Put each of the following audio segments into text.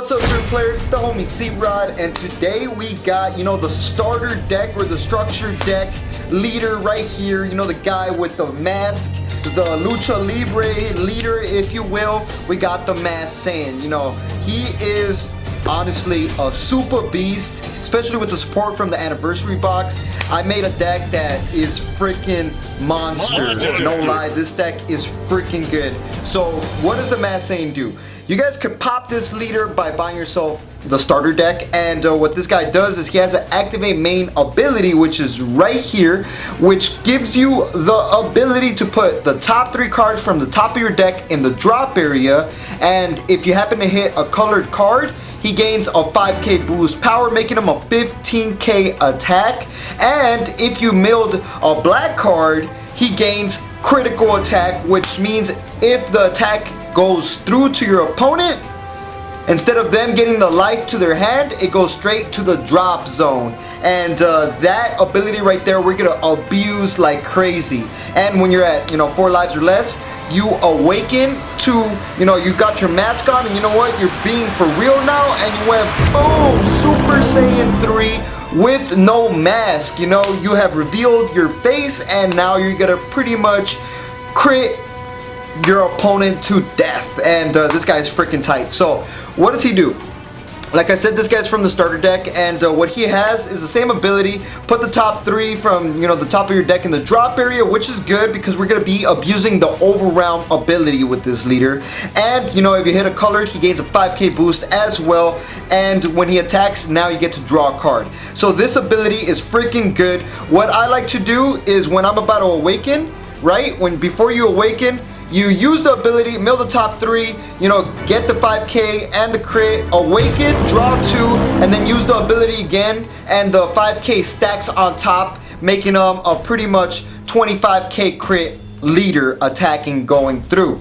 What's up, true players? It's the homie C-Rod, and today we got, the starter deck or the structure deck leader right here. The guy with the mask, the Lucha Libre leader, if you will. We got the mask Saiyan. He is honestly a super beast, especially with the support from the anniversary box. I made a deck that is freaking monster. No lie, this deck is freaking good. So what does the mask Saiyan do? You guys could pop this leader by buying yourself the starter deck, and what this guy does is he has an activate main ability, which is right here, which gives you the ability to put the top 3 cards from the top of your deck in the drop area, and if you happen to hit a colored card, he gains a 5k boost power, making him a 15k attack. And if you milled a black card, he gains critical attack, which means if the attack goes through to your opponent, instead of them getting the life to their hand, it goes straight to the drop zone. And that ability right there, we're gonna abuse like crazy. And when you're at 4 lives or less, you awaken to, you got your mask on, and you know what, you're being for real now, and you went boom, Super Saiyan 3 with no mask. You have revealed your face, and now you're gonna pretty much crit your opponent to death. And this guy's freaking tight. So what does he do? Like I said, this guy's from the starter deck, and what he has is the same ability. Put the top 3 from the top of your deck in the drop area, which is good because we're gonna be abusing the overwhelm ability with this leader. And if you hit a colored, he gains a 5k boost as well, and when he attacks, now you get to draw a card. So this ability is freaking good. What I like to do is when I'm about to awaken, right, before you awaken, you use the ability, mill the top 3, get the 5k and the crit, awaken, draw 2, and then use the ability again, and the 5k stacks on top, making them a pretty much 25k crit leader attacking going through.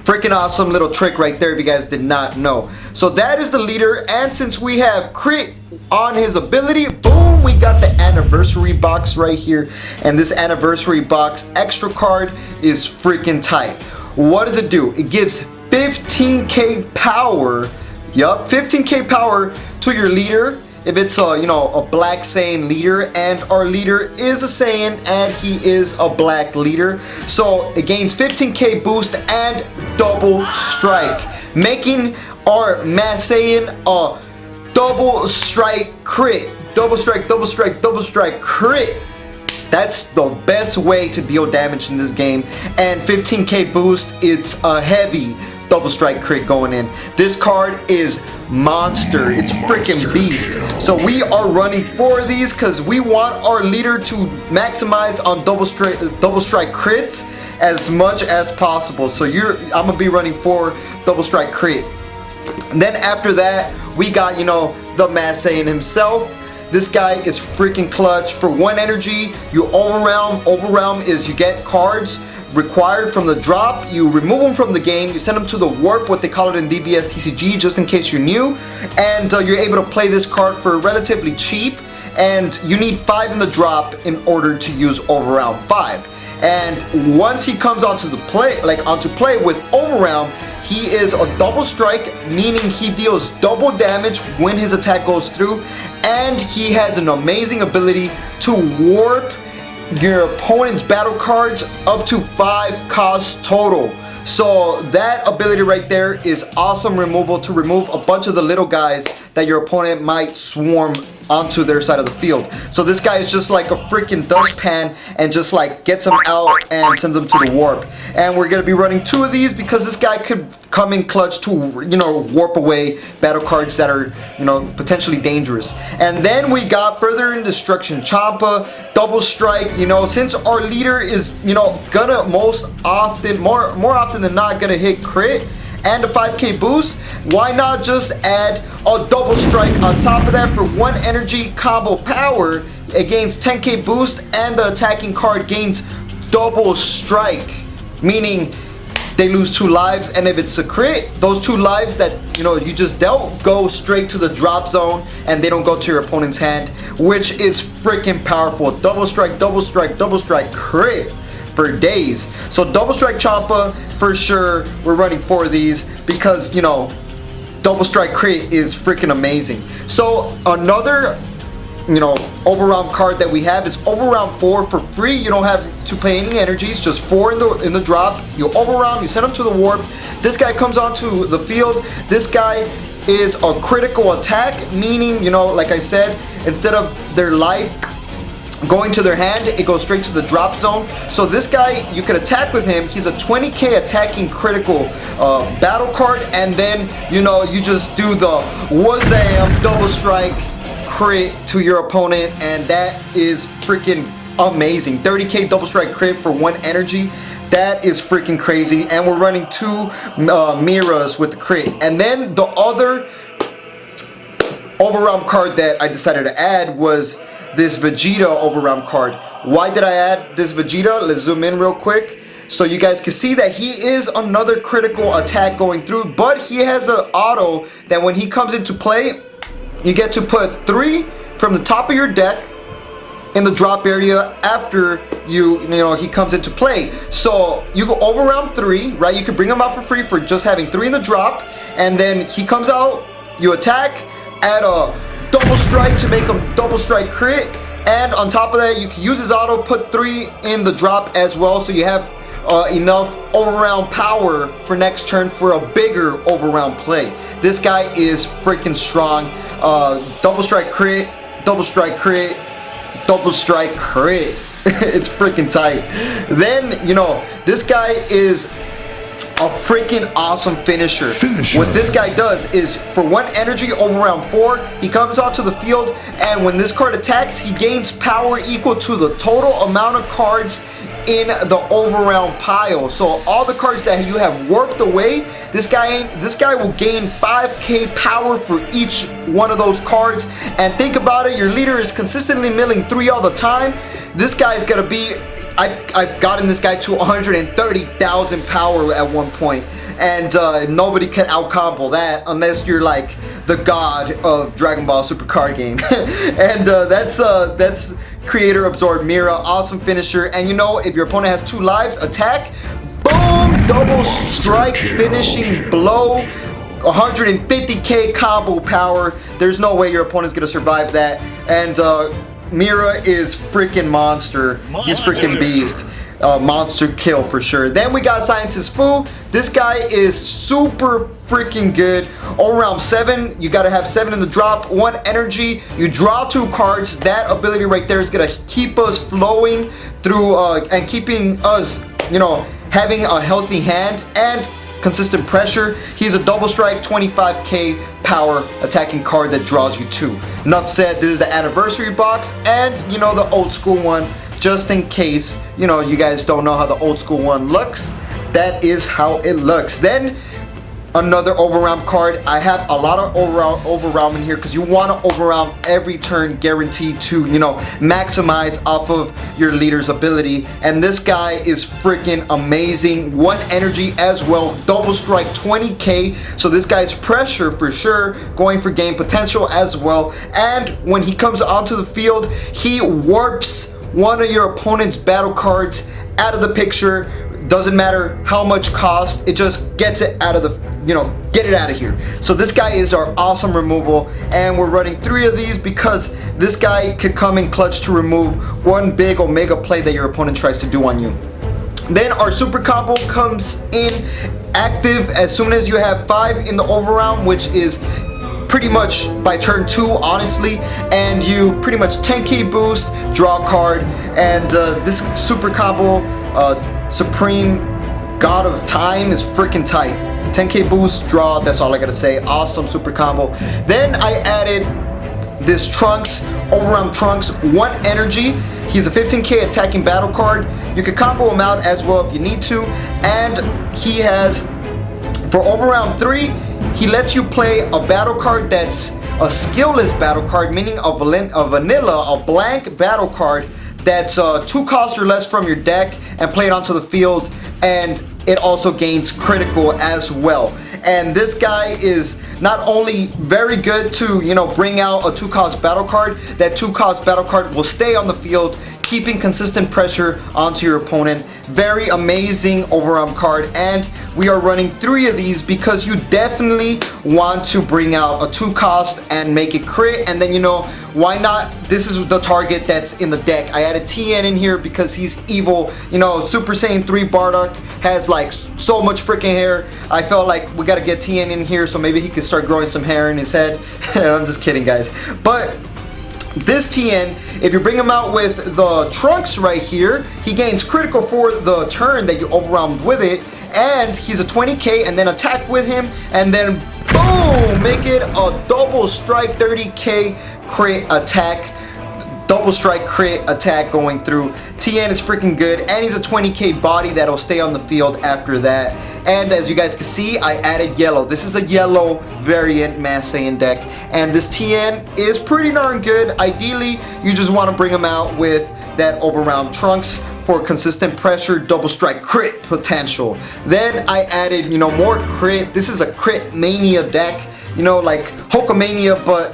Freaking awesome little trick right there if you guys did not know. So that is the leader, and since we have crit on his ability, boom, we got the anniversary box right here. And this anniversary box extra card is freaking tight. What does it do? It gives 15k power. Yup, 15k power to your leader if it's a black Saiyan leader, and our leader is a Saiyan and he is a black leader. So it gains 15k boost and double strike, making our mask Saiyan a double strike crit. Double strike, double strike, double strike crit. That's the best way to deal damage in this game. And 15k boost, it's a heavy double strike crit going in. This card is monster. It's freaking beast. So we are running 4 of these because we want our leader to maximize on double strike crits as much as possible. So I'm gonna be running 4 double strike crit. And then after that, we got the mask Saiyan himself. This guy is freaking clutch. For 1 energy, you overwhelm. Overwhelm is you get cards required from the drop, you remove them from the game, you send them to the warp, what they call it in DBS TCG, just in case you're new, and you're able to play this card for relatively cheap, and you need 5 in the drop in order to use Overwhelm 5. And once he comes onto play with Overwhelm, he is a double strike, meaning he deals double damage when his attack goes through, and he has an amazing ability to warp your opponent's battle cards up to 5 cost total. So that ability right there is awesome removal to remove a bunch of the little guys that your opponent might swarm onto their side of the field. So this guy is just like a freaking dustpan and just like gets them out and sends them to the warp. And we're gonna be running 2 of these because this guy could come in clutch to warp away battle cards that are potentially dangerous. And then we got further in destruction Champa, double strike. Since our leader is gonna more often than not gonna hit crit and a 5k boost, why not just add a double strike on top of that for 1 energy combo power? It gains 10k boost, and the attacking card gains double strike, meaning they lose 2 lives, and if it's a crit, those 2 lives that you just dealt go straight to the drop zone and they don't go to your opponent's hand, which is freaking powerful. Double strike, double strike, double strike crit for days. So double strike Champa for sure. We're running 4 of these because double strike crit is freaking amazing. So another, you know, overwhelm card that we have is overwhelm 4 for free. You don't have to pay any energies, just 4 in the drop. You overwhelm, you send them to the warp. This guy comes onto the field. This guy is a critical attack, meaning, you know, like I said, instead of their life going to their hand, it goes straight to the drop zone. So this guy, you can attack with him. He's a 20k attacking critical battle card, and then, you know, you just do the wazam double strike crit to your opponent, and that is freaking amazing. 30k double strike crit for 1 energy. That is freaking crazy. And we're running 2 Miras with the crit. And then the other overwhelm card that I decided to add was this Vegeta overwhelm card. Why did I add this Vegeta? Let's zoom in real quick so you guys can see that he is another critical attack going through, but he has an auto that when he comes into play, you get to put 3 from the top of your deck in the drop area after you know he comes into play. So you go overwhelm 3, right? You can bring him out for free for just having 3 in the drop, and then he comes out, you attack, add a double strike to make him double strike crit, and on top of that you can use his auto, put 3 in the drop as well, so you have enough overround power for next turn for a bigger overround play. This guy is freaking strong. Double strike crit, double strike crit, double strike crit. It's freaking tight. Then, you know, this guy is a freaking awesome finisher. What this guy does is for 1 energy overround 4, he comes onto the field, and when this card attacks, he gains power equal to the total amount of cards in the overround pile. So all the cards that you have worked away, this guy will gain 5k power for each one of those cards. And think about it, your leader is consistently milling 3 all the time. This guy is gonna be, I've gotten this guy to 130,000 power at one point, and nobody can out-combo that unless you're like the god of Dragon Ball Super card game. And that's creator absorbed Mira, awesome finisher. And you know, if your opponent has 2 lives, attack, boom, double strike finishing blow, 150k combo power. There's no way your opponent's gonna survive that. And Mira is freaking monster. He's freaking beast. Monster kill for sure. Then we got Scientist Fu. This guy is super freaking good. Overwhelm 7, you gotta have 7 in the drop, 1 energy, you draw 2 cards. That ability right there is gonna keep us flowing through and keeping us, you know, having a healthy hand and consistent pressure. He's a double strike 25k power attacking card that draws you 2. Enough said. This is the anniversary box, and you know, the old school one, just in case, you know, you guys don't know how the old school one looks. That is how it looks. Then another overwhelm card. I have a lot of overwhelm in here because you want to overwhelm every turn, guaranteed to, you know, maximize off of your leader's ability. And this guy is freaking amazing. 1 energy as well, double strike 20k. So this guy's pressure for sure, going for game potential as well. And when he comes onto the field, he warps one of your opponent's battle cards out of the picture. Doesn't matter how much cost, it just gets it out of the, you know, get it out of here. So this guy is our awesome removal, and we're running 3 of these because this guy could come in clutch to remove 1 big omega play that your opponent tries to do on you. Then our super combo comes in active as soon as you have 5 in the overround, which is pretty much by turn 2, honestly, and you pretty much 10k boost, draw a card, and this super combo, Supreme God of Time, is freaking tight. 10k boost, draw, that's all I gotta say. Awesome super combo. Then I added this Trunks, overwhelm Trunks, 1 energy. He's a 15k attacking battle card. You can combo him out as well if you need to, and he has, for overwhelm 3, he lets you play a battle card that's a skillless battle card, meaning a vanilla, a blank battle card that's 2 costs or less from your deck, and play it onto the field, and it also gains critical as well. And this guy is not only very good to, you know, bring out a 2-cost battle card, that 2-cost battle card will stay on the field, keeping consistent pressure onto your opponent. Very amazing overarm card, and we are running 3 of these because you definitely want to bring out a 2 cost and make it crit, and then you know, why not? This is the target that's in the deck. I added TN in here because he's evil. You know, Super Saiyan 3 Bardock has like so much freaking hair. I felt like we gotta get TN in here so maybe he can start growing some hair in his head. I'm just kidding, guys. But this TN, if you bring him out with the Trunks right here, he gains critical for the turn that you overwhelmed with it, and he's a 20k, and then attack with him, and then boom, make it a double strike 30k crit attack. Double strike crit attack going through. TN is freaking good, and he's a 20k body that'll stay on the field after that. And as you guys can see, I added yellow. This is a yellow variant Mass Saiyan deck, and this TN is pretty darn good. Ideally, you just want to bring him out with that overround Trunks for consistent pressure, double strike crit potential. Then I added, you know, more crit. This is a crit mania deck, you know, like Hulkamania, but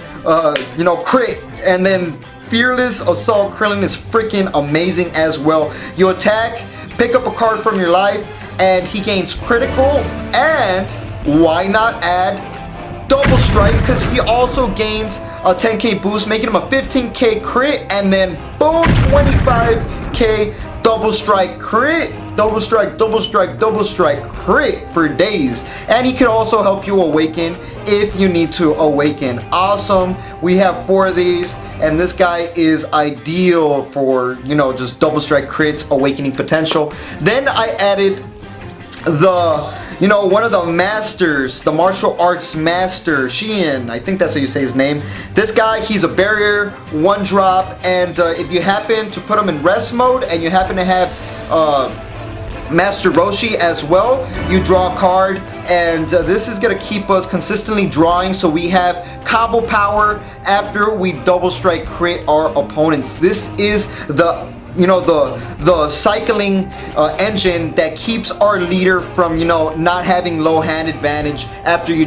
you know, crit. And then Fearless Assault Krillin is freaking amazing as well. You attack, pick up a card from your life, and he gains critical, and why not add double strike, because he also gains a 10k boost, making him a 15k crit, and then boom, 25k double strike crit, double strike, double strike, double strike crit for days. And he can also help you awaken if you need to awaken. Awesome. We have 4 of these, and this guy is ideal for, you know, just double strike crits, awakening potential. Then I added the, you know, one of the masters, the martial arts master, Saiyan, I think that's how you say his name. This guy, he's a barrier, 1 drop, and if you happen to put him in rest mode and you happen to have Master Roshi as well, you draw a card, and this is gonna keep us consistently drawing, so we have combo power after we double strike crit our opponents. This is the, you know, the cycling engine that keeps our leader from, you know, not having low hand advantage after you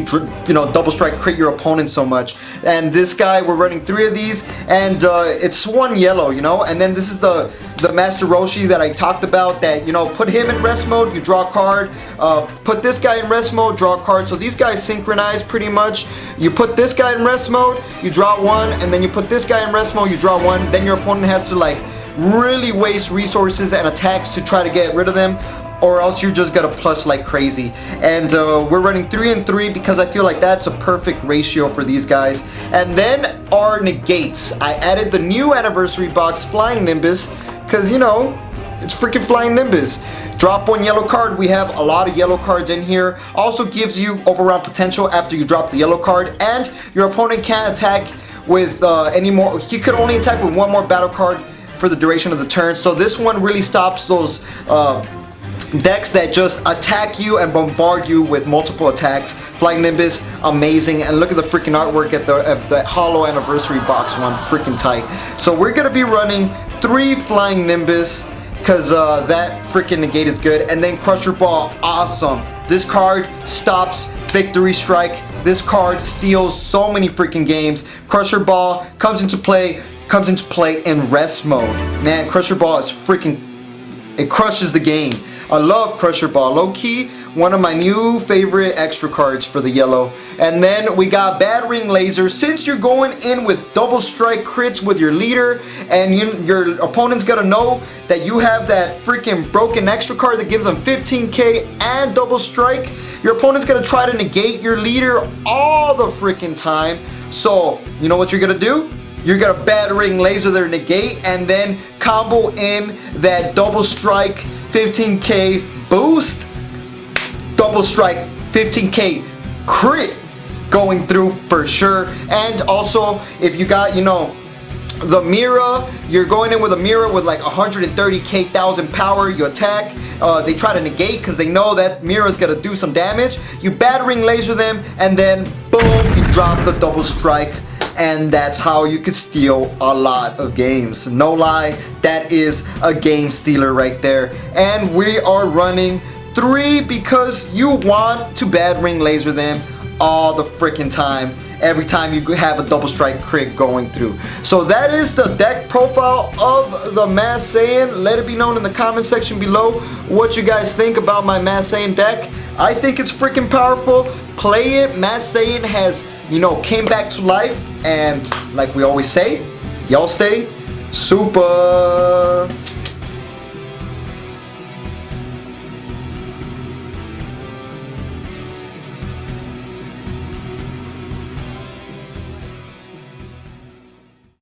know, double strike crit your opponent so much. And this guy, we're running 3 of these, and it's 1 yellow, you know. And then this is the Master Roshi that I talked about, that, you know, put him in rest mode, you draw a card, put this guy in rest mode, draw a card. So these guys synchronize pretty much. You put this guy in rest mode, you draw 1, and then you put this guy in rest mode, you draw 1. Then your opponent has to like really waste resources and attacks to try to get rid of them, or else you're just gonna plus like crazy. And we're running 3 and 3 because I feel like that's a perfect ratio for these guys. And then our negates, I added the new anniversary box Flying Nimbus, because, you know, it's freaking Flying Nimbus. Drop 1 yellow card. We have a lot of yellow cards in here. Also gives you overround potential after you drop the yellow card, and your opponent can't attack with any more. He could only attack with 1 more battle card for the duration of the turn. So this one really stops those decks that just attack you and bombard you with multiple attacks. Flying Nimbus, amazing. And look at the freaking artwork at the Hollow Anniversary box one, freaking tight. So we're gonna be running 3 Flying Nimbus because that freaking negate is good. And then Crusher Ball, awesome. This card stops Victory Strike. This card steals so many freaking games. Crusher Ball comes into play in rest mode. Man, Crusher Ball is freaking, it crushes the game. I love Crusher Ball. Low key, one of my new favorite extra cards for the yellow. And then we got Battering Laser. Since you're going in with double strike crits with your leader, and your opponent's gonna know that you have that freaking broken extra card that gives them 15k and double strike, your opponent's gonna try to negate your leader all the freaking time. So, you know what you're gonna do? You're gonna Battering Laser their negate, and then combo in that double strike 15k boost, double strike 15k crit going through for sure. And also, if you got, you know, the Mira, you're going in with a Mira with like 130k thousand power, you attack, they try to negate because they know that Mira's gonna do some damage. You Battering Laser them, and then boom, you drop the double strike. And that's how you could steal a lot of games. No lie, that is a game stealer right there. And we are running 3 because you want to Battering Laser them all the freaking time. every time you have a double strike crit going through. So that is the deck profile of the Masked Saiyan. Let it be known in the comment section below what you guys think about my Masked Saiyan deck. I think it's freaking powerful. Play it. Masked Saiyan has, you know, came back to life, and like we always say, y'all stay super.